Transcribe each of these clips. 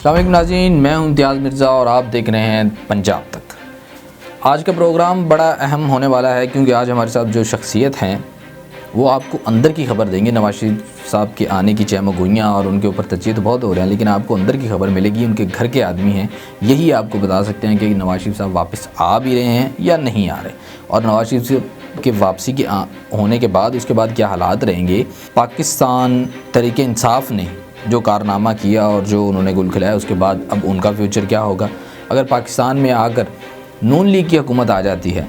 अस्सलाम नाज़रीन, मैं हूं इम्तियाज़ मिर्ज़ा और आप देख रहे हैं पंजाब तक। आज का प्रोग्राम बड़ा अहम होने वाला है क्योंकि आज हमारे साथ जो शख्सियत हैं वो आपको अंदर की खबर देंगे। नवाज शरीफ साहब के आने की चहमगोइयाँ और उनके ऊपर तजिए तो बहुत हो रहे हैं, लेकिन आपको अंदर की खबर मिलेगी। उनके घर के आदमी हैं, यही आपको बता सकते हैं कि नवाज शरीफ साहब वापस आ भी रहे हैं या नहीं आ रहे, और नवाज शरीफ के वापसी के होने के बाद उसके बाद क्या हालात रहेंगे। पाकिस्तान तहरीक इंसाफ ने जो कारनामा किया और जो उन्होंने गुल खिलाया, उसके बाद अब उनका फ्यूचर क्या होगा। अगर पाकिस्तान में आकर नून लीग की हुकूमत आ जाती है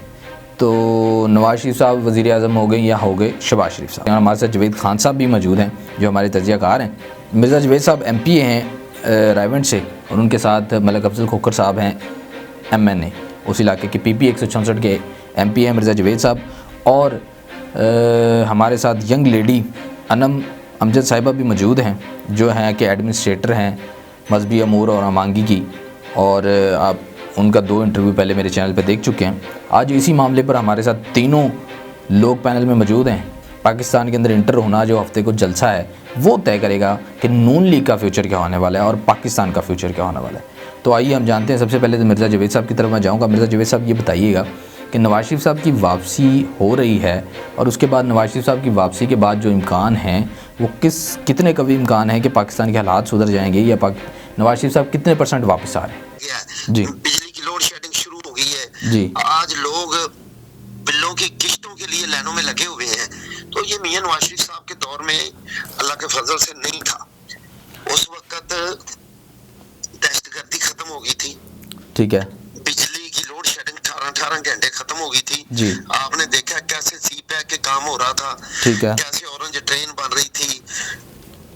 तो नवाज शरीफ साहब वज़ीर आज़म हो गए या हो गए शहबाज शरीफ साहब। हमारे साथ जवेद खान साहब भी मौजूद हैं जो हमारे तजियाकार हैं। मिर्ज़ा जवेद साहब MP हैं रायवंड से, और उनके साथ मलिक अफजल खोखर साहब हैं MNA, उस इलाके के PP 166 के MP हैं मिर्ज़ा जवेद साहब। और हमारे साथ यंग लेडी अनम अमजद साहिबा भी मौजूद हैं जो हैं कि एडमिनिस्ट्रेटर हैं मजहबी अमूर और अमांगी की, और आप उनका 2 इंटरव्यू पहले मेरे चैनल पे देख चुके हैं। आज इसी मामले पर हमारे साथ तीनों लोग पैनल में मौजूद हैं। पाकिस्तान के अंदर इंटर होना जो हफ्ते को जलसा है वो तय करेगा कि नून लीग का फ्यूचर क्या होने वाला है और पाकिस्तान का फ्यूचर क्या होने वाला है। तो आइए हम जानते हैं। सबसे पहले तो मिर्ज़ा जवेद साहब की तरफ मैं जाऊँगा। मिर्ज़ा जवेद साहब ये बताइएगा कि नवाज शरीफ साहब की वापसी हो रही है और उसके बाद नवाज शरीफ साहब की वापसी के बाद जो इम्कान हैं वो कितने कभी इम्कान है कि पाकिस्तान के हालात सुधर जाएंगे, या नवाज शरीफ साहब कितने % वापस आ रहे हैं। जी, बिजली की लोड शेडिंग शुरू हो गई है जी। आज लोग बिलों की किश्तों के लिए लाइनों में लगे हुए हैं। तो ये मियां नवाज शरीफ साहब के दौर में अल्लाह के फजल से नहीं था। उस वक्त दहशतगर्दी खत्म हो गई थी, ठीक है, बिजली की लोड शेडिंग 18 घंटे खत्म हो गई थी जी। आपने देखा कैसे सीपैक के काम हो रहा था, ठीक है, कैसे ऑरेंज ट्रेन बन रही थी,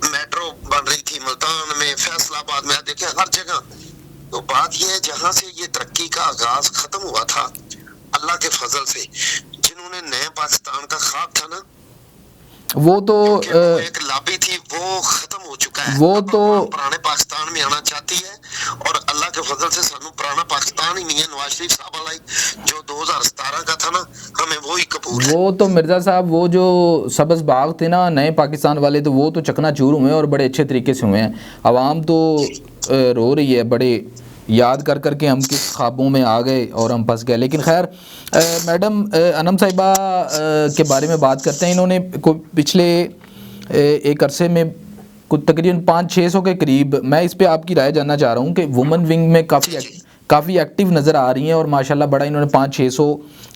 मेट्रो बन रही थी मुल्तान में, फैसलाबाद में, देखे हर जगह। तो बात यह है जहां से ये तरक्की का आगाज खत्म हुआ था अल्लाह के फजल से, जिन्होंने नए पाकिस्तान का ख्वाब था ना, वो तो एक लॉबी थी, वो खत्म हो चुका है। वो तो पुराने पाकिस्तान में आना चाहती है और अल्लाह के फजल से सानू पुराना पाकिस्तान ही मियां नवाज शरीफ साहब वाला जो 2017 का था ना, हमें वो ही कबूल है। वो तो मिर्ज़ा साहब वो जो सब्ज़ बाग थे ना नए पाकिस्तान वाले, तो वो तो चकनाचूर हुए और बड़े अच्छे तरीके से हुए हैं। आवाम तो रो रही है, बड़े याद कर कर के हम किस ख्वाबों में आ गए और हम फंस गए। लेकिन खैर मैडम अनम साहिबा के बारे में बात करते हैं। इन्होंने पिछले एक अरसे में कुछ तकरीबन 500-600 के करीब, मैं इस पे आपकी राय जानना चाह रहा हूँ कि वुमेन विंग में काफ़ी एक्टिव नज़र आ रही हैं और माशाल्लाह बड़ा इन्होंने 500-600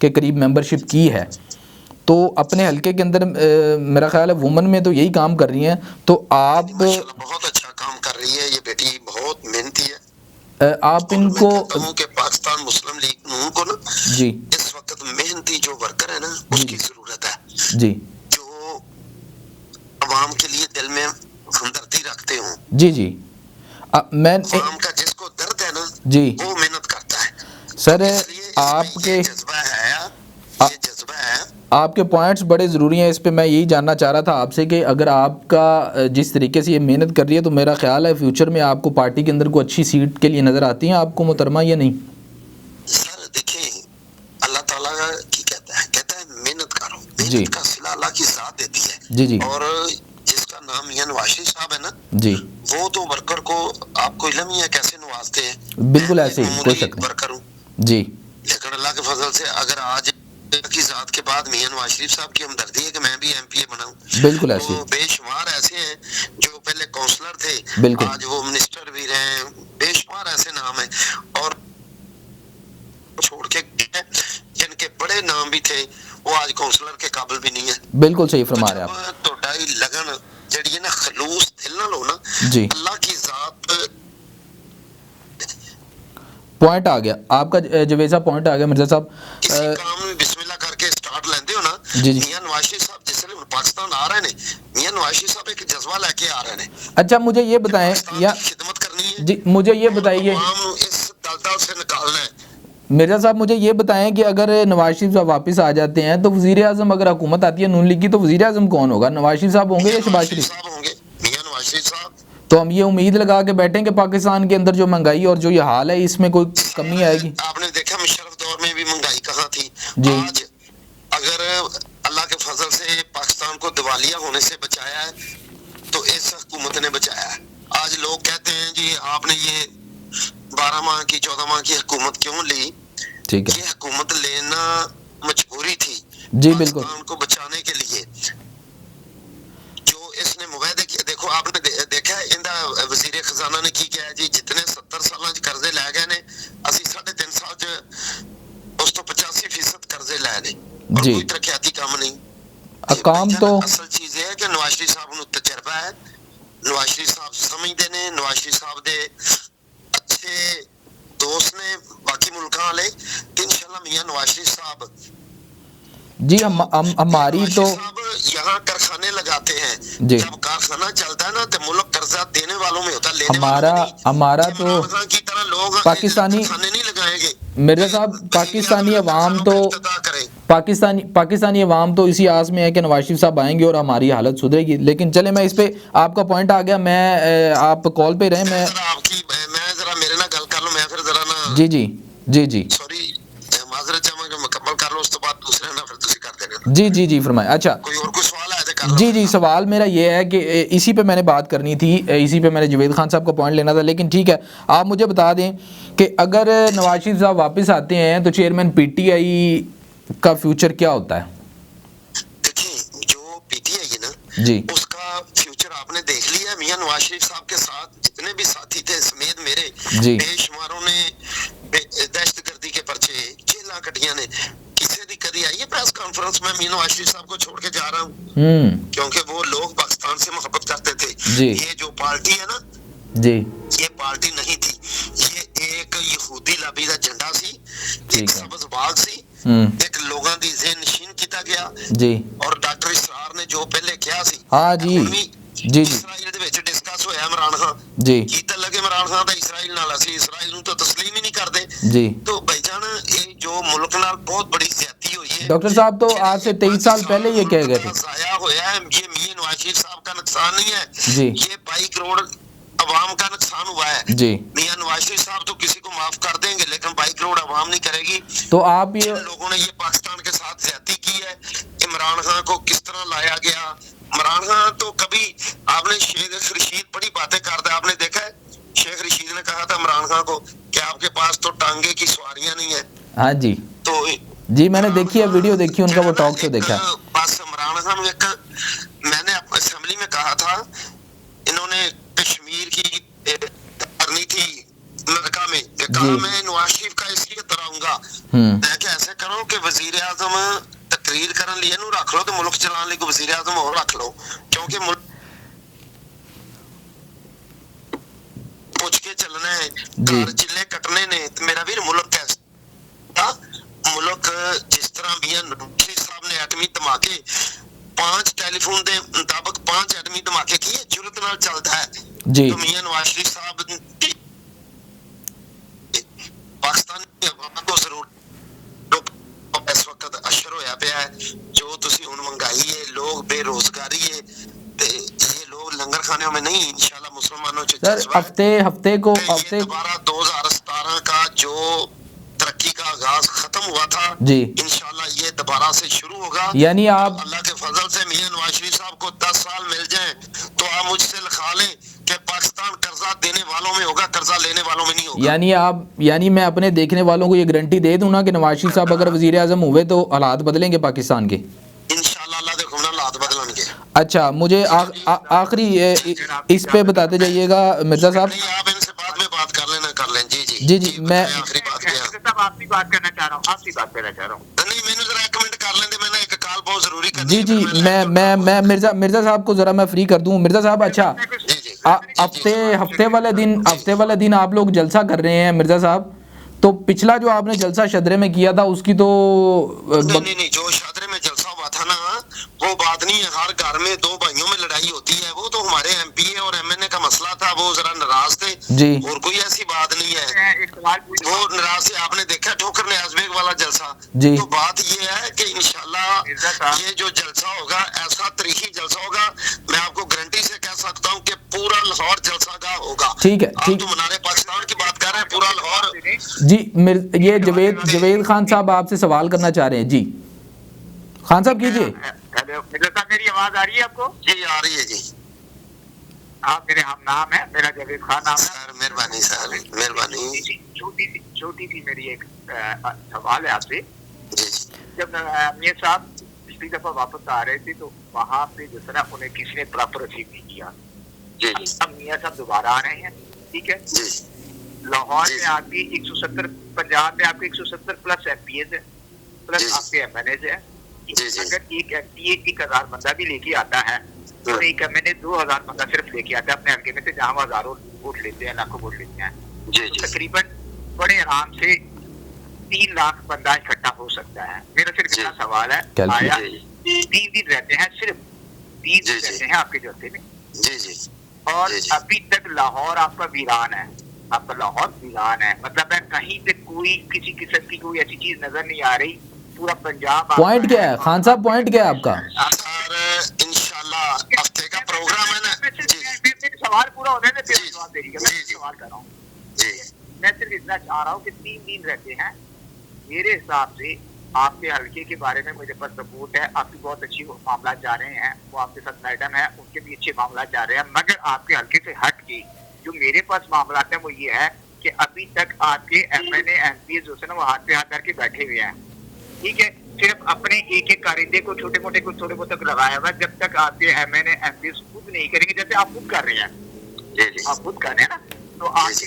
के करीब मेंबरशिप की है। तो अपने हलके के अंदर मेरा ख्याल है वुमेन में तो यही काम कर रही हैं। तो आप बहुत अच्छा काम कर रही है ये बेटी, बहुत मेहनती है। आप इनको के पाकिस्तान मुस्लिम लीग नून को ना जी इस वक्त मेहनती जो वर्कर है ना उसकी जरूरत है जी, जो अवाम के लिए दिल में हमदर्दी रखते हो। जी जी, मैं अवाम का जिसको दर्द है ना जी वो मेहनत करता है। सर आपके जज्बा है, ये जज्बा है, आपके पॉइंट्स बड़े ज़रूरी हैं। इस पे मैं यही जानना चाह रहा था आपसे कि अगर आपका जिस तरीके से ये मेहनत कर रही है तो मेरा ख्याल है फ्यूचर में आपको पार्टी के अंदर कोई अच्छी सीट के लिए नज़र आती हैं आपको मोहतरमा या नहीं। सर देखिए अल्लाह ताला की कहता है मेहनत करो, मेहनत का सिला अल्लाह की ज़ात देती है जी जी। और जिसका नाम मियां नवाज शरीफ साहब है ना जी, वो तो वर्कर को आपको इल्म ही है कैसे नवाजते हैं। बिल्कुल ऐसे ही, कोई शक वर्कर हूँ जी, लेकिन अल्लाह के फजल से अगर आज की जात के बाद मियां नवाज शरीफ साहब की हमदर्दी है कि मैं भी MPA बनाऊं, बिल्कुल ऐसे तो बेशुमार ऐसे हैं जो पहले काउंसलर थे आज वो मिनिस्टर भी रहे, बेशुमार ऐसे नाम है और छोड़ के जिनके बड़े नाम भी थे वो आज काउंसलर के काबिल भी नहीं है। बिल्कुल सही फरमा रहे हैं आप। तो ढाई लगन जड़ी है ना खलूस दिल ना लो ना जी, अल्लाह की जात पॉइंट आ गया आपका जवेद साहब, पॉइंट आ गया मिर्ज़ा साहब। काम में बिस्मिल्लाह करके स्टार्ट लेंदे हो ना जी जी। मियां नवाज शरीफ साहब जिसले पाकिस्तान आ रहे हैं, मियां नवाज शरीफ साहब एक जज्बा लेके आ रहे हैं। अच्छा मुझे ये बताएं या खिदमत करनी है जी, मुझे ये बताइए इस दलदल से निकालना है। मिर्ज़ा साहब मुझे ये बताएं कि अगर नवाज शरीफ साहब वापस आ जाते हैं तो वज़ीर आज़म, अगर हुकूमत आती है नून लीग की, तो वज़ीर आज़म कौन होगा? नवाज शरीफ साहब होंगे या शहबाज शरीफ साहब होंगे? मियां नवाज शरीफ साहब। तो हम ये उम्मीद लगा के बैठे कि पाकिस्तान के अंदर जो महंगाई और जो ये हाल है इसमें कोई कमी आएगी। आपने देखा मुशर्रफ दौर में भी महंगाई कहाँ थी जी। आज अगर अल्लाह के फजल से पाकिस्तान को दिवालिया होने से बचाया है तो इस हुकूमत ने बचाया है। आज लोग लोग कहते हैं जी आपने ये 12 माह की 14 माह की हुकूमत क्यों ली? ठीक है, ये हुकूमत लेना मजबूरी थी जी बिल्कुल, पाकिस्तान को बचाने के लिए। जो इसने मुआहदे किए, देखो आपने देखा है इंदा वजीर खजाना ने की क्या जी, जितने 70 साल कर्जे लै गए ने, असि 3.5 साल उस तो 85% कर्जे लै ने और जी। कोई तरक्याती काम नहीं। काम तो असल चीज है कि नवाज शरीफ साहब नूं तजर्बा है, नवाज शरीफ साहब समझते ने, नवाज शरीफ साहब दे अच्छे दोस्त ने बाकी मुल्कां वाले, इंशाल्लाह मियां नवाज शरीफ साहब जी हमारी तो यहाँ कारखाने लगाते हैं, जी, जब कारखाना चलता है ना तो मुल्क कर्जा देने वालों में होता है, लेने हमारा वालों में नहीं। हमारा तो इमरान खान की तरह लोग पाकिस्तानी कारखाने नहीं लगाएंगे। मिर्जा साहब, पाकिस्तानी अवाम तो पाकिस्तानी अवाम तो इसी आस में है कि नवाज शरीफ साहब आएंगे और हमारी हालत सुधरेगी। लेकिन चले, मैं इस पे आपका पॉइंट आ गया, मैं आप कॉल पे रहे, मैं जरा मेरे ना गल कर लो, मैं फिर जरा ना जी जी जी जी सॉरी माजरत चाहांगा मुकम्मल कर लो, उस तो बाद दूसरे ना फिर तुसी कर देना। जी जी जी फरमाए। अच्छा, कोई और कोई सवाल है तो कर लो। जी जी, सवाल मेरा ये है कि इसी पे मैंने बात करनी थी, इसी पे मैंने जवेद खान साहब का पॉइंट लेना था। लेकिन ठीक है, आप मुझे बता दें कि अगर नवाज शरीफ साहब वापस आते हैं तो चेयरमैन पीटीआई का फ्यूचर क्या होता है? देखिए जो पीटीआई है ना जी, उसका फ्यूचर आपने देख लिया। मियां नवाज शरीफ साहब के साथ जितने भी साथी थे समेत मेरे जी, बेशुमारों ने दहशतगर्दी के पर्चे जेलां कटियां ने, किसी दी कदी आई है प्रेस कॉन्फ्रेंस में मियां नवाज शरीफ साहब को छोड़ के जा रहा हूँ, क्योंकि वो लोग पाकिस्तान से मोहब्बत करते थे। जी, ये जो पार्टी है ना जी, ये पार्टी नहीं थी, ये एक यहूदी लॉबी का झंडा सी, एक सब्ज बाग सी, एक लोगों दी ज़हन नशीन किया गया जी, और डॉक्टर इसरार ने जो पहले किया सी, हाँ जी जी जी इस्राइल दे विच डिस्कस होया इमरान खान जी की तो लगे इमरान खान दा इस्राइल नाल, असि इस्राइल नूं तो तस्लीम ही नहीं करदे जी। तो भाईजान ये जो मुल्क नाल बहुत बड़ी ज्यादती हुई है। डॉक्टर साहब तो आज से 23 साल पहले ये कह गए थे। जाया होया है, ये मियां नवाज शरीफ साहब का नुकसान नहीं है जी, ये 22 करोड़ अवाम का नुकसान हुआ है जी। मियां नवाज शरीफ साहब तो किसी को माफ कर देंगे लेकिन 22 करोड़ अवाम नहीं करेगी। तो आप ये जिन लोगों ने ये पाकिस्तान के साथ ज्यादती की है, इमरान खान को किस तरह लाया गया, इमरान खान तो कभी आपने शेख रशीद बड़ी बातें करता है, आपने देखा है शेख रशीद ने कहा था इमरान खान को कि आपके पास तो टांगे की सवारियां नहीं है। हाँ जी तो जी, मैंने देखी है, वीडियो देखी उनका, वो टॉक शो देखा। बस इमरान खान एक मैंने असेंबली में कहा था, इन्होंने कश्मीर की करनी थी अमेरिका में, कहा मैं नवाज शरीफ का इसलिए तराऊंगा, मैं क्या ऐसे करो कि वजीर आजम तकरीर करने लिए नू रख लो तो मुल्क चलाने लिए वजीर आजम और रख लो, क्योंकि मुल्क पूछ के चलना है, घर चिल्ले कटने ने तो मेरा वीर मुल्क कैसा मुल्क जिस तरह मियां नवाज शरीफ साहब ने एटमी धमाके 5 टेलीफोन के मुताबिक 5 एटमी धमाके किए जुरत नाल चलता है जी। तो मियां नवाज शरीफ साहब पाकिस्तानी अवाम को जरूर इस वक्त अशर होया पिया है, जो तुसी हुण महंगाई है, लोग बेरोजगारी है, ये लोग लंगर खाने में नहीं, इंशाल्लाह मुसलमानों सर हफ्ते दोबारा 2017 का जो तरक्की का आगाज खत्म हुआ था जी, इंशाल्लाह ये दोबारा से शुरू होगा। यानी आप अल्लाह के फजल से मियां नवाज शरीफ साहब को 10 साल मिल जाएं तो आप मुझसे लिखा लें कि पाकिस्तान कर्जा देने वालों में होगा, कर्जा लेने वालों में नहीं होगा। यानी मैं अपने देखने वालों को ये गारंटी दे दूं ना कि नवाज शरीफ साहब अगर वजीर आजम हुए तो हालात बदलेंगे पाकिस्तान के, इंशाल्लाह अल्लाह दे हुक्म नाल हालात बदलेंगे। अच्छा, मुझे आखिरी इस पे बताते जाइएगा मिर्जा साहब। आप इनसे बाद में बात कर लेना, कर लें। जी जी जी जी, मैं आखिरी बात आपसी बात करना चाह रहा हूँ, आपसी बात करना चाह रहा हूँ। नहीं मैंने जरा एक मिनट कर लेंगे, मैंने एक कॉल बहुत जरूरी करनी जी है, जी, फिर मैं मिर्जा साहब को जरा मैं फ्री कर दूं। मिर्जा साहब, अच्छा हफ्ते वाले दिन आप लोग जलसा कर रहे हैं मिर्जा साहब, तो पिछला जो आपने जलसा शदरे में किया था उसकी तो नहीं जो शदरे में जलसा हुआ था ना वो बात नहीं है, हर घर में 2 भाइयों में लड़ाई होती है, वो तो हमारे एमपीए और एमएनए का मसला था, वो जरा नाराज थे जी, और कोई ऐसी बात नहीं है, वो नाराज से आपने देखा ठोकर ने आजबेग वाला जलसा जी। तो बात ये है कि इंशाल्लाह ये जो जलसा होगा ऐसा तारीखी जलसा होगा, मैं आपको गारंटी से कह सकता हूँ कि पूरा लाहौर जलसा का होगा। ठीक है, आप तो मनारे पाकिस्तान की बात कर रहे हैं, पूरा लाहौर। जी ये जवेद खान साहब आपसे सवाल करना चाह रहे हैं। जी खान साहब कीजिए। मेरी आवाज आ रही है आपको? जी आ रही है जी। आप मेरे हम नाम है, मेरा जवेद खान नाम है सर। मेहरबानी सर, मेहरबानी। छोटी सी मेरी एक सवाल है आपसे। जी जब मियां साहब पिछली दफा वापस आ रहे थे तो वहाँ पे जो है ना उन्हें किसी ने प्रॉपर रिसीव नहीं किया। जी अब मियां साहब दोबारा आ रहे हैं, ठीक है। जी लाहौर में आपकी 170, पंजाब में आपके 170 प्लस एमपीएस है, प्लस आपके एमएनएस है। अगर एक एमपीए 1000 बंदा भी लेके आता है तो एक एमएनए 2000 बंदा सिर्फ लेके आता है अपने हल्के में से, जहाँ वो हजारों वोट लेते हैं, लाखों वोट लेते हैं। तो तकरीबन बड़े आराम से 3 लाख बंदा इकट्ठा हो सकता है। मेरा सिर्फ इतना सवाल है, आया 3 दिन रहते हैं, सिर्फ 3 दिन रहते हैं आपके जलसे में, और अभी तक लाहौर आपका वीरान है, आपका लाहौर वीरान है। मतलब है कहीं पे कोई किसी किस्म की कोई ऐसी चीज नजर नहीं आ रही। पूरा पंजाब पॉइंट क्या है खान साहब, पॉइंट क्या है आपका? सर इंशाल्लाह हफ्ते का प्रोग्राम है ना। सवाल पूरा होने में फिर जवाब दे रही है। सवाल कर रहा हूँ, मैं सिर्फ इतना चाह रहा हूँ कि 3 दिन रहते हैं। मेरे हिसाब से आपके हल्के के बारे में मुझे पास सपोर्ट है, आपकी बहुत अच्छी मामला जा रहे हैं, वो आपके साथ मैडम है, उनके भी अच्छे मामला जा रहे हैं। मगर आपके हल्के से हट के जो मेरे पास मामला है वो ये है कि अभी तक आपके एमएनए एमपी जो है ना वो हाथ पे हाथ करके बैठे हुए हैं, ठीक है। सिर्फ अपने एक एक कारिंदे को छोटे मोटे को थोड़े बहुत तक लगाया हुआ। जब तक आपके एमएनए एमपी खुद नहीं करेंगे, जैसे आप खुद कर रहे हैं, आप खुद कर रहे हैं ना, तो आपकी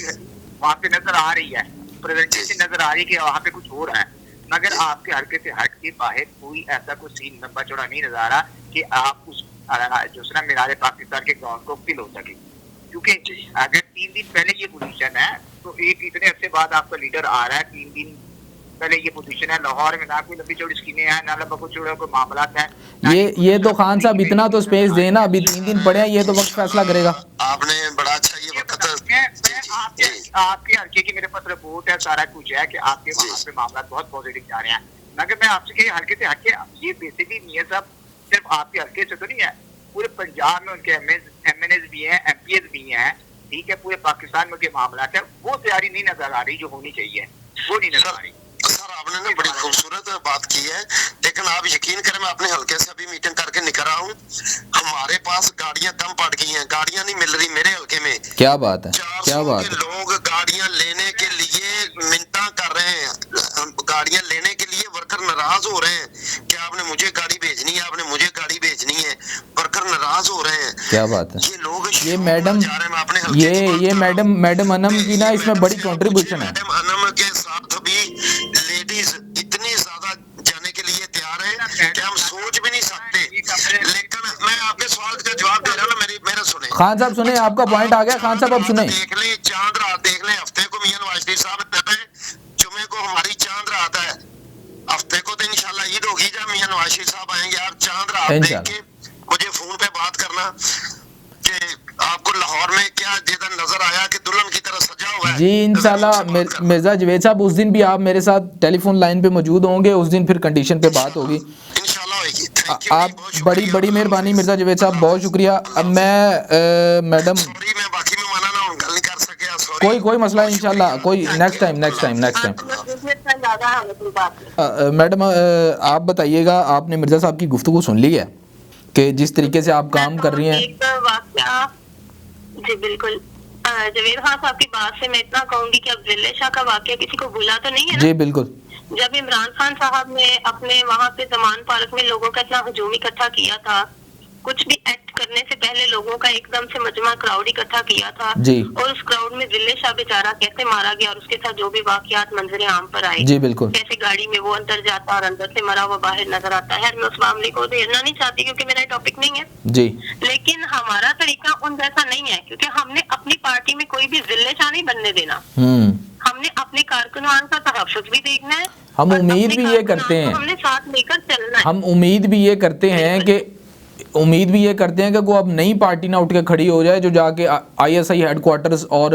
वहाँ पे नजर आ रही है, प्रेजेंटेशन नजर आ रही है कि वहाँ पे कुछ हो रहा है। मगर आपके हल्के से हट के बाहर कोई ऐसा कोई सीन लंबा चौड़ा नहीं नजर आ रहा कि आप उस जो है ना मीनारे पाकिस्तान के ग्राउंड को फिल हो सके। क्योंकि अगर 3 दिन पहले ये पोजीशन है तो एक इतने अर्से बाद आपका लीडर आ रहा है, 3 दिन पहले ये पोजीशन है। लाहौर में ना कोई लंबी चौड़ी स्कीमें हैं, ना लंबा चौड़ा कोई मामला है। ये तो खान साहब इतना तो स्पेस देना, अभी 3 दिन पड़े हैं, ये तो वक्त फैसला करेगा। आपने बड़ा अच्छा ये वक्त आपके हल्के की मेरे पास रिपोर्ट है, सारा कुछ है कि आपके वहाँ पे मामला बहुत पॉजिटिव जा रहे हैं। मगर मैं आपसे हल्के से हटके, ये बेसिकली मियां साहब सिर्फ आपके हल्के से तो नहीं है, पूरे पंजाब में उनके एमएनएस भी हैं, एमपीएस भी हैं, ठीक है। पूरे पाकिस्तान में उनके मामला है, वो तैयारी नहीं नजर आ रही जो होनी चाहिए, वो नहीं नजर आ रही। सर आपने ना बड़ी खूबसूरत बात की है, लेकिन आप यकीन करें मैं अपने हल्के से अभी मीटिंग करके निकल रहा हूँ। हमारे पास गाड़ियां कम पड़ गई हैं, गाड़ियां नहीं मिल रही मेरे हल्के में। क्या बात है, क्या बात है। लोग गाड़ियां लेने के लिए मिन्नता कर रहे हैं, गाड़ियां लेने के लिए वर्कर नाराज हो रहे हैं कि आपने मुझे गाड़ी भेजनी है, आपने मुझे गाड़ी भेजनी है, वर्कर नाराज हो रहे हैं। क्या बात है। ये लोग ये मैडम ये मैडम अनम की ना इसमें बड़ी कंट्रीब्यूशन है। मैडम अनम के साथ भी लेडीज इतनी ज्यादा जाने के लिए तैयार है कि हम सोच भी नहीं सकते। लेकिन मैं आपके सवाल का जवाब दे रहा हूँ, मेरा सुने खान साहब, सुने आपका पॉइंट आ गया। खान साहब अब सुने, देख ले चांद रात देख ले। हफ्ते को मियां नवाज शरीफ साहब कहते हैं जुमे को हमारी चांद रात है, हफ्ते को तो इंशाल्लाह ईद होगी जब मियां नवाज शरीफ साहब आएंगे। आप चांद रात देख के मुझे फोन पे बात करना कि आपको लाहौर में क्या जिधर नजर आया कि दुल्हन की तरह सजा हुआ है। जी इंशाल्लाह मिर्जा जवेद साहब, उस दिन भी आप मेरे साथ टेलीफोन लाइन पे मौजूद होंगे, उस दिन फिर कंडीशन पे बात होगी इंशाल्लाह होगी। आप बड़ी मेहरबानी मिर्जा जवेद साहब, बहुत शुक्रिया। अब मैं मैडम सॉरी मैं बाकी मेहमाना ना गल नहीं कर सकिया, सॉरी। कोई मसला इंशाल्लाह, कोई नेक्स्ट टाइम मैडम आप बताइएगा, आपने मिर्जा साहब की गुफ्तगू सुन ली है कि जिस तरीके से आप काम कर रही हैं। जी बिल्कुल, जवेद खान साहब की बात से मैं इतना कहूंगी कि अब जिले शाह का वाकया किसी को भूला तो नहीं है ना? जी बिल्कुल। जब इमरान खान साहब ने अपने वहाँ पे जमान पार्क में लोगों का इतना हजूम इकट्ठा किया था, कुछ भी एक्ट करने से पहले लोगों का एकदम से मजमा क्राउड इकट्ठा किया था जी। और उस क्राउड में जिले शाह बेचारा कैसे मारा गया और उसके साथ जो भी वाकयात मंजरे आम पर आए, जी बिल्कुल, कैसे गाड़ी में वो अंदर जाता और अंदर से मरा हुआ बाहर नजर आता है। मैं उस मामले को घेरना नहीं चाहती क्योंकि मेरा टॉपिक नहीं है जी, लेकिन हमारा तरीका उन जैसा नहीं है, क्योंकि हमने अपनी पार्टी में कोई भी जिले शाह नहीं बनने देना। हमने अपने कारकुनान का तहफ्फुज़ भी देखना है, हम उम्मीद भी ये करते हैं, हमने साथ लेकर चलना है। हम उम्मीद भी ये करते हैं कि वो अब नई पार्टी ना उठ के खड़ी हो जाए जो जाके आईएसआई हेडक्वार्टर्स और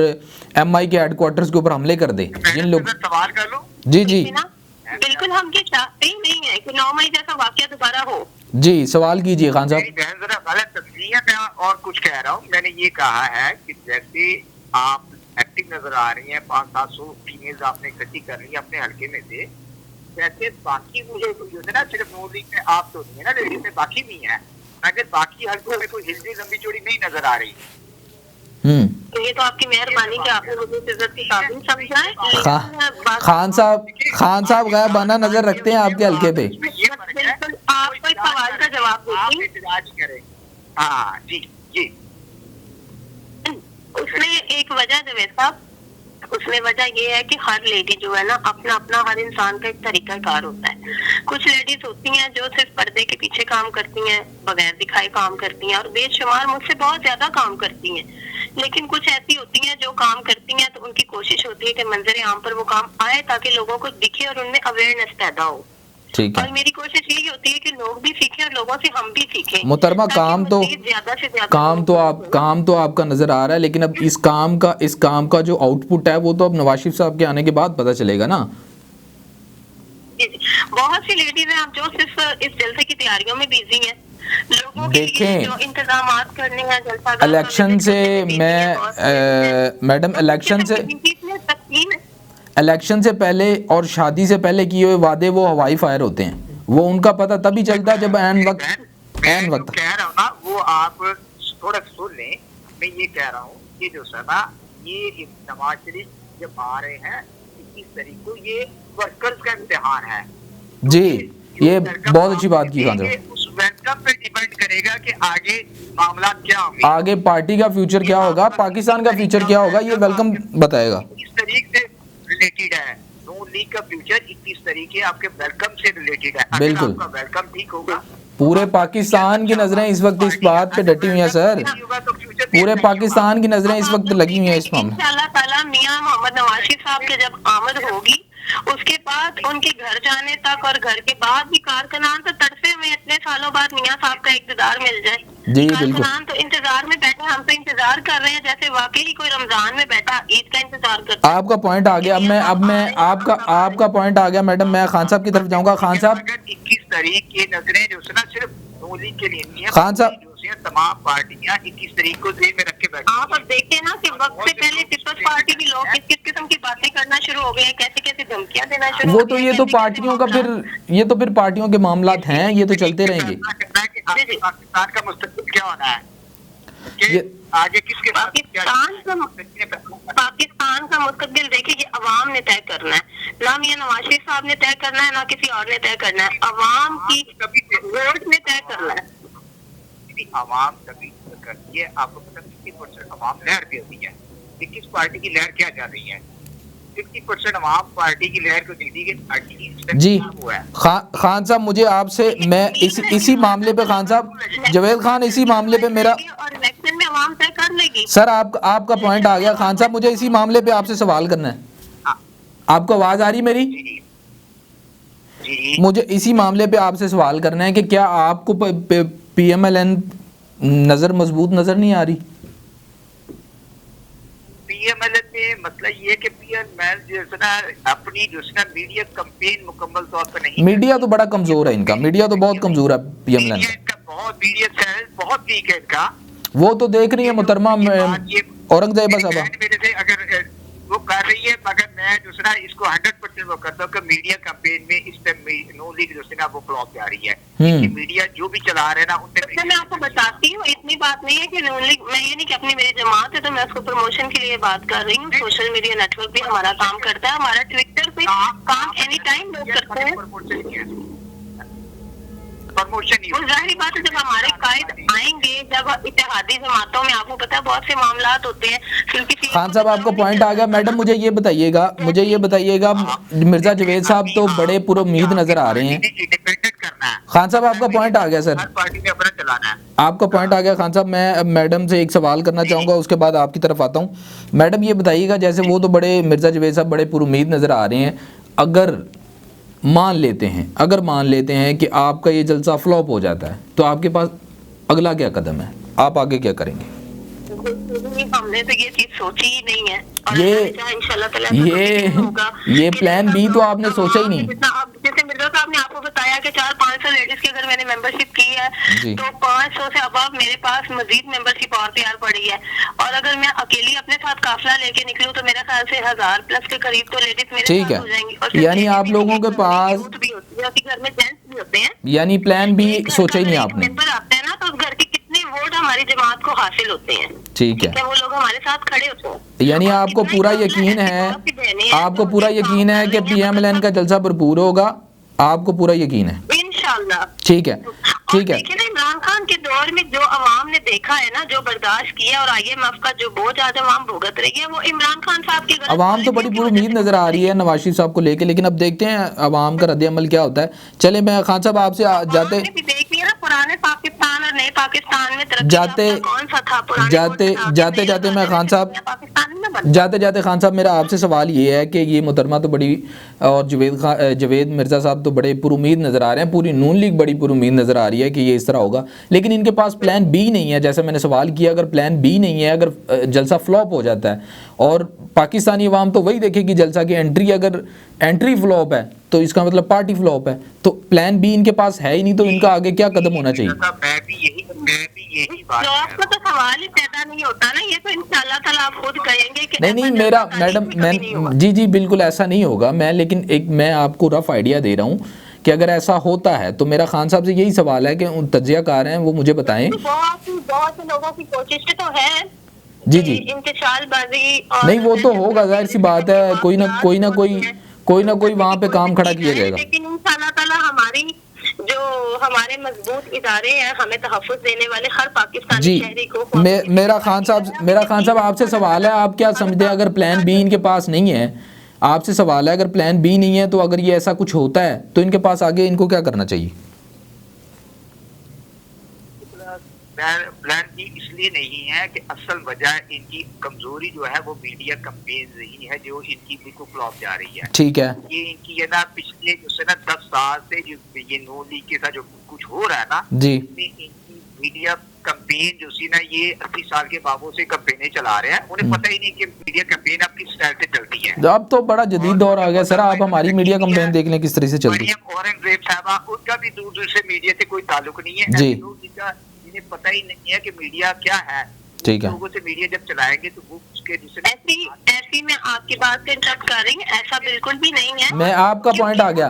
एमआई के हेडक्वार्टर्स के ऊपर हमले कर दे। जिन लोग सवाल कर लो जी बिल्कुल, हम ये चाहते ही नहीं है कि 9 मई जैसा वाकया दोबारा हो। जी सवाल कीजिए खान साहब। मेरी बहन जरा गलत तस्वीर है और कुछ कह रहा हूँ। मैंने ये कहा है कि जैसे आप एक्टिव नजर आ रही हैं, 500-700 फीमेल्स आपने इकट्ठी कर ली अपने हल्के में से, वैसे बाकी मुझे जो है ना सिर्फ नूर लीग में आप तो नहीं है ना, लेडीज में बाकी भी हैं, मगर बाकी हल्कों में कोई हिलती लंबी चौड़ी नहीं नजर आ रही। ये तो आपकी मेहरबानी कि आपने मुझे इस इज्जत की काबिल समझा है। खान साहब गायबाना नजर रखते हैं आपके हल्के पे। बिल्कुल आपको एक सवाल का जवाब देती। हाँ जी जी। उसमें एक वजह जवेद साहब, उसमें वजह ये है कि हर लेडी जो है ना अपना अपना हर इंसान का एक तरीका कार होता है। कुछ लेडीज होती हैं जो सिर्फ पर्दे के पीछे काम करती हैं, बगैर दिखाए काम करती हैं और बेशुमार मुझसे बहुत ज्यादा काम करती हैं। लेकिन कुछ ऐसी होती हैं जो काम करती हैं तो उनकी कोशिश होती है कि मंजर आम पर वो काम आए ताकि लोगों को दिखे और उनमें अवेयरनेस पैदा हो। ठीक है। और मेरी कोशिश यही होती है कि लोग भी सीखें और लोगों से हम भी सीखें। मोहतरमा काम तो आपका नजर आ रहा है, लेकिन अब इस काम का जो आउटपुट है वो तो अब नवाज शरीफ साहब के आने के बाद पता चलेगा ना। बहुत सी लेडीज हैं जो सिर्फ इस जलसे की तैयारियों में बिजी हैं। लोगों के लिए जो इंतजाम करने हैं जलसा इलेक्शन से मैं मैडम इलेक्शन से पहले और शादी से पहले किए हुए वादे वो हवाई फायर होते हैं। वो उनका पता तभी चलता है जब ऐन वक्त कह रहा हूँ ना, वो आप थोड़ा सुन लें। मैं ये कह रहा हूँ कि जो सना ये नवाज शरीफ जब आ रहे हैं 21 तारीख को, ये वर्कर्स का इम्तिहान है जी। ये बहुत अच्छी बात की खान साहब। उस वेलकम पे डिपेंड करेगा कि आगे मामला क्या होंगे, आगे पार्टी का फ्यूचर क्या होगा, पाकिस्तान का फ्यूचर क्या होगा, ये वेलकम बताएगा। 21 तारीख से रिलेटेड है। नून लीग का फ्यूचर 21 तारीख के आपके वेलकम से रिलेटेड है। बिल्कुल, आपका वेलकम ठीक होगा। पूरे पाकिस्तान की नजरें इस वक्त इस बात पे डटी हुई हैं सर। पूरे पाकिस्तान की नजरें इस वक्त लगी हुई हैं इस मामले। इंशाअल्लाह ताला मियां मोहम्मद नवाज शरीफ साहब के जब आमद होगी उसके बाद उनके घर जाने तक और घर के बाद भी कारकुनान तो तड़फे हुए इतने सालों बाद मियां साहब का इक़्तिदार मिल जाए। जी बिल्कुल। कारकुनान तो इंतजार में बैठे, हम तो इंतजार कर रहे हैं जैसे वाकई कोई रमजान में बैठा ईद का इंतजार करता है। आपका पॉइंट आ गया। अब मैं आपका पॉइंट आ गया मैडम। मैं खान साहब की तरफ जाऊंगा। खान साहब 21 तारीख की नजरें जो ना सिर्फ नून लीग के लिए नहीं है, खान साहब तमाम पार्टियां 21 तारीख को जेल में रख के बैठी। आप अब देखें ना कि वक्त से पहले पीपल्स पार्टी के लोग किस किस किस्म की बातें करना शुरू हो गए हैं, कैसे कैसे धमकियां देना शुरू हो गए। ये तो पार्टियों का फिर पार्टियों के मामलात हैं, ये तो चलते रहेंगे। पाकिस्तान का मुस्तकबिल क्या होना है, आगे किसके पाकिस्तान का मुस्तकबिल देखिए ये अवाम ने तय करना है, ना मियां नवाज शरीफ साहब ने तय करना है, ना किसी और ने तय करना है। अवाम की वोट ने तय करना है। अवाम कभी करती है। आपको पता 50% अवाम लहर भी होती है कि किस पार्टी की लहर क्या जा रही है। 50% अवाम पार्टी की लहर को दीदी की पार्टी की जी। खान साहब मुझे आपसे मैं इसी मामले पे खान साहब जवेद खान इसी मामले पे मेरा और इलेक्शन में अवाम तय कर लेगी। सर आपका पॉइंट आ गया। खान साहब मुझे इसी मामले पे आपसे सवाल करना है। आपको आवाज आ रही मेरी? मुझे इसी मामले पे आपसे सवाल करना है कि क्या आपको PMLN नजर मजबूत नजर नहीं आ रही? PMLN में मतलब ये कि PML जो है ना अपनी जो है मीडिया कैंपेन मुकम्मल तौर पर नहीं। मीडिया तो बड़ा कमजोर है इनका, मीडिया तो बहुत कमजोर है PMLN का। बहुत मीडिया चैनल बहुत वीक है इनका। वो तो देख रही है मोहतरमा औरंगजेब साहब मेरे से अगर वो कर रही है, मगर मैं दूसरा इसको 100% वो करता हूँ कि मीडिया कैंपेन में इस टाइम नून लीग जो है ना वो फ्लॉप जा रही है। मीडिया जो भी चला रहे हैं ना उनसे मैं आपको बताती हूँ, इतनी बात नहीं है कि नून लीग, मैं ये नहीं कि अपनी मेरी जमात है तो मैं उसको प्रमोशन के लिए बात कर रही हूँ। सोशल मीडिया नेटवर्क भी हमारा काम करता है, हमारा ट्विटर पे काम एनी टाइम लोग करते हैं। प्रमोशन जाहिर बात है जब हमारे कायद आएंगे, जब इत्तेहादी जमातों में आपको पता है बहुत से मामलात होते हैं। खान साहब आपको पॉइंट आ गया। मैडम मुझे ये बताइएगा मिर्जा जवेद साहब तो बड़े पुरुमीद नजर आ रहे हैं। खान साहब आपका पॉइंट आ गया सर, आपका पॉइंट आ गया खान साहब। मैं मैडम से एक सवाल करना चाहूँगा, उसके बाद आपकी तरफ आता हूँ। मैडम ये बताइएगा, जैसे वो तो बड़े मिर्जा जवेद साहब बड़े पुरुमीद नजर आ रहे हैं, अगर मान लेते हैं कि आपका ये जलसा फ्लॉप हो जाता है तो आपके पास अगला क्या कदम है, आप आगे क्या करेंगे? हमने तो ये चीज सोची ही नहीं है। ये प्लान बी तो आपने सोचा ही नहीं। जैसे मिर्जा साहब ने आपको बताया कि 400-500 लेडीज की अगर मैंने मेंबरशिप की है तो 500 से अब मेरे पास मजीद मेंबरशिप और तैयार पड़ी है। और अगर मैं अकेली अपने साथ काफिला लेके निकलूं तो मेरे ख्याल से 1000+ के करीब तो लेडीज मेरे साथ हो जाएंगी। यानी आप लोगों के पास घर में जेंट्स भी होते हैं। यानी प्लान बी सोचा ही नहीं आपने। मेंबर आते हैं ना तो घर के कितने वोट हमारे हमारी जमात को हासिल होते हैं। ठीक है, वो लोग हमारे साथ खड़े होते हैं। यानी आपको पूरा यकीन है, आपको पूरा यकीन है कि PMLN का जलसा भरपूर होगा, आपको पूरा यकीन है इंशाल्लाह। ठीक है, ठीक है। देखिए ना, इमरान खान के दौर में जो अवाम ने देखा है ना, जो बर्दाश्त किया और IMF का जो बोझ आज अवाम भुगत रही है, वो इमरान खान साहब की अवाम तो बड़ी पूरी उम्मीद नजर आ रही है नवाज शरीफ साहब को लेके, लेकिन अब देखते हैं अवाम का रद्द-ए-अमल क्या होता है। चले मैं खान साहब आपसे जाते पुराने पाकिस्तान और नए पाकिस्तान में जाते कौन सा था? जाते मैं खान साहब जाते खान साहब मेरा आपसे सवाल ये है कि ये मुहतरमा तो बड़ी और जवेद मिर्ज़ा साहब तो बड़े पुरुमीद नज़र आ रहे हैं, पूरी नून लीग बड़ी पुरुमीद नज़र आ रही है कि ये इस तरह होगा, लेकिन इनके पास प्लान बी नहीं है। जैसे मैंने सवाल किया, अगर प्लान बी नहीं है, अगर जलसा फ्लॉप हो जाता है और पाकिस्तानी अवाम तो वही देखेगी जलसा की एंट्री, अगर एंट्री फ्लॉप है तो इसका मतलब पार्टी फ्लॉप है, तो प्लान बी इनके पास है ही नहीं, तो इनका आगे क्या कदम होना चाहिए? मैं भी यही बात तो सवाल ही पैदा नहीं होता ना, ये तो इंशाल्लाह ताला आप खुद कहेंगे कि नहीं मेरा मैडम मैं जी बिल्कुल ऐसा नहीं होगा मैं, लेकिन मैं आपको रफ आइडिया दे रहा हूँ कि अगर ऐसा होता है तो मेरा खान साहब से यही सवाल है कि उन तज्जियाकार हैं वो मुझे बताएं। बहुत से लोगों की कोशिश तो है जी इंतशालबाजी, नहीं वो तो होगा, जाहिर सी बात है, कोई ना कोई वहाँ पे काम खड़ा किया जाएगा, लेकिन इंशाल्लाह ताला हमारी जो हमारे मजबूत इदारे हैं, हमें तहफ़्फ़ुज़ देने वाले हर पाकिस्तानी शहरी को मेरा खान साहब आपसे सवाल है, आप क्या समझते हैं अगर प्लान बी इनके पास नहीं है? आपसे सवाल है, अगर प्लान बी नहीं है तो अगर ये ऐसा कुछ होता है तो इनके पास आगे इनको क्या करना चाहिए? प्लान बी इसलिए नहीं है कि असल वजह इनकी कमजोरी जो है वो मीडिया कैंपेन ही है, जो इनकी बिल्कुल फ्लॉप जा रही है। ठीक है, ये इनकी है ना पिछले जो है ना 10 साल से जो ये नून लीग के साथ जो कुछ हो रहा है ना जी, इनकी मीडिया कैंपेन जो सी ना, ये 80 साल के बाबों से कैंपेनें चला रहे हैं, उन्हें पता ही नहीं कि मीडिया कैंपेन अब किस स्टाइल से चलती है। अब तो बड़ा जदीद दौर आ गया सर, आप हमारी मीडिया कैंपेन देख लें किस तरह से चलती है। औरंगजेब साहबा, उनका भी दूर दूर से मीडिया से कोई ताल्लुक नहीं है जी, इन्हें पता ही नहीं है कि मीडिया क्या है। ठीक है, लोगों से मीडिया जब चलाएंगे तो वो उसके ऐसी मैं आपकी बात से इंटरप्ट कर रही हूँ, ऐसा बिल्कुल भी नहीं है। मैं आपका पॉइंट आ गया,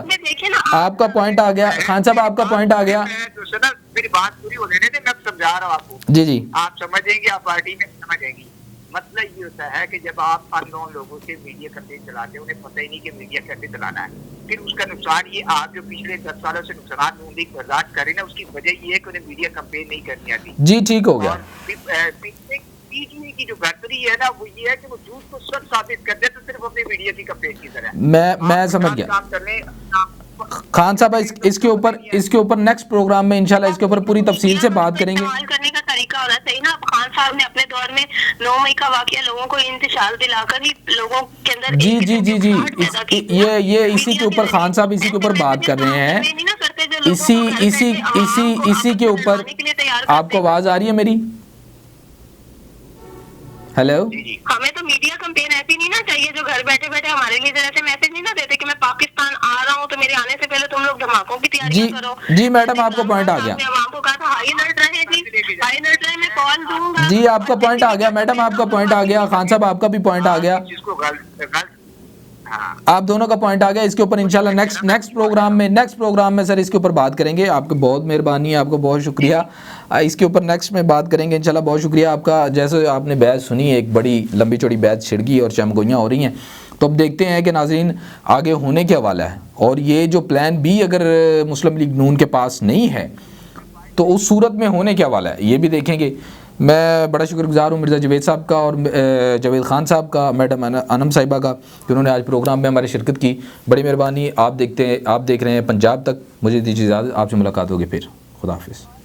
आपका पॉइंट आ गया खान साहब, आपका पॉइंट आ गया। मेरी बात पूरी होने देते, मैं समझा रहा हूँ आपको। जी आप समझेंगे, आप पार्टी में समझेंगी। मतलब ये होता है कि जब आप अननोन लोगों से मीडिया कैंपेन चलाते हैं, उन्हें पता ही नहीं कि मीडिया कैसे चलाना है, फिर उसका नुकसान ये, आप जो पिछले 10 सालों से नुकसान नून लीग बर्दाश्त कर रही है ना, उसकी वजह ये है कि उन्हें मीडिया कैंपेन नहीं करनी आती। जी ठीक हो गया। पीटीआई की जो बेहतरी है ना वो ये है कि वो झूठ को सच साबित कर दे, तो सिर्फ अपनी मीडिया की कैंपेन की तरह। मैं समझ गया खान साहब, इसके ऊपर नेक्स्ट प्रोग्राम में इंशाल्लाह इसके ऊपर पूरी तफसील से बात करेंगे। करने का तरीका होना चाहिए ना। खान साहब ने अपने दौर में 9 मई का वाकया लोगों को इंतशाल दिलाकर ही लोगों के अंदर जी ये इसी के ऊपर खान साहब इसी के ऊपर बात कर रहे हैं, इसी के ऊपर। आपको आवाज आ रही है मेरी? हेलो, हमें तो मीडिया कैंपेन ऐसी नहीं ना चाहिए जो घर बैठे बैठे हमारे लिए जैसे मैसेज नहीं ना देते कि मैं पाकिस्तान आ रहा हूँ तो मेरे आने से पहले तुम लोग धमाकों की तैयारी करो। जी मैडम, आपको पॉइंट आ गया। आपको कहा था हाई अलर्ट रहे जी, हाई अलर्ट रहे, मैं कॉल दूंगा। जी आपका पॉइंट आ गया मैडम, आपका पॉइंट आ गया। खान साहब आपका भी पॉइंट आ गया, आप दोनों का पॉइंट आ गया। इसके ऊपर इंशाल्लाह नेक्स्ट प्रोग्राम में सर इसके ऊपर बात करेंगे। आपकी बहुत मेहरबानी है, आपको बहुत शुक्रिया। इसके ऊपर नेक्स्ट में बात करेंगे इंशाल्लाह। बहुत शुक्रिया आपका। जैसे आपने बहस सुनी, एक बड़ी लंबी चौड़ी बहस छिड़की और चमगोइयाँ हो रही हैं, तो अब देखते हैं कि नाज़रीन आगे होने क्या वाला है। और ये जो प्लान बी अगर मुस्लिम लीग नून के पास नहीं है तो उस सूरत में होने क्या वाला है ये भी देखेंगे। मैं बड़ा शुक्रगुजार हूँ मिर्ज़ा जावेद साहब का और जावेद ख़ान साहब का, मैडम अनम साहिबा का, जिन्होंने आज प्रोग्राम में हमारी शिरकत की। बड़ी मेहरबानी। आप देख रहे हैं पंजाब तक। मुझे दीजिए इजाज़त, आपसे मुलाकात होगी फिर। खुदा हाफिज़।